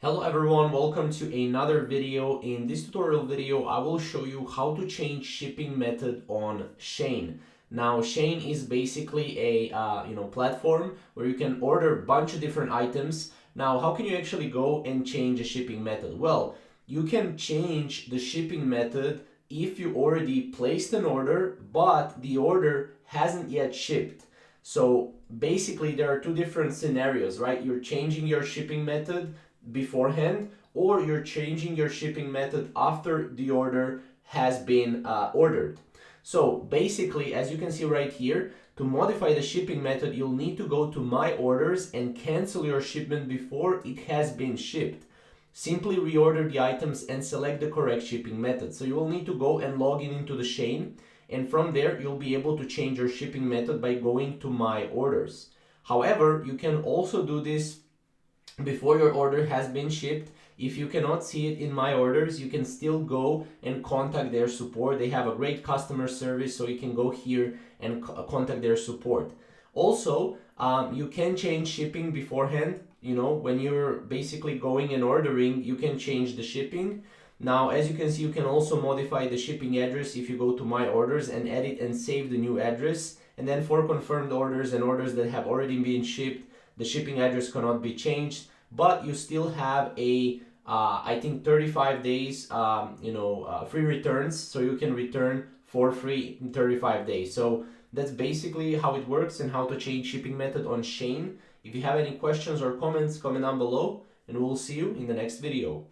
Hello everyone, welcome to another video. In this tutorial video, I will show you how to change shipping method on Shein. Now, Shein is basically a platform where you can order a bunch of different items. Now, how can you actually go and change the shipping method? Well, you can change the shipping method if you already placed an order, but the order hasn't yet shipped. So basically, there are two different scenarios, right? You're changing your shipping method beforehand, or you're changing your shipping method after the order has been ordered. So basically, as you can see right here, to modify the shipping method, you'll need to go to My Orders and cancel your shipment before it has been shipped. Simply reorder the items and select the correct shipping method. So you will need to go and log in into the Shein, and from there you'll be able to change your shipping method by going to My Orders. However, you can also do this before your order has been shipped. If you cannot see it in My Orders, you can still go and contact their support. They have a great customer service, so you can go here and contact their support. Also, you can change shipping beforehand. When you're basically going and ordering, you can change the shipping. Now, as you can see, you can also modify the shipping address if you go to My Orders and edit and save the new address. And then for confirmed orders and orders that have already been shipped, the shipping address cannot be changed, but you still have I think 35 days free returns, so you can return for free in 35 days. So that's basically how it works and how to change shipping method on Shein. If you have any questions or comments, comment down below, and we'll see you in the next video.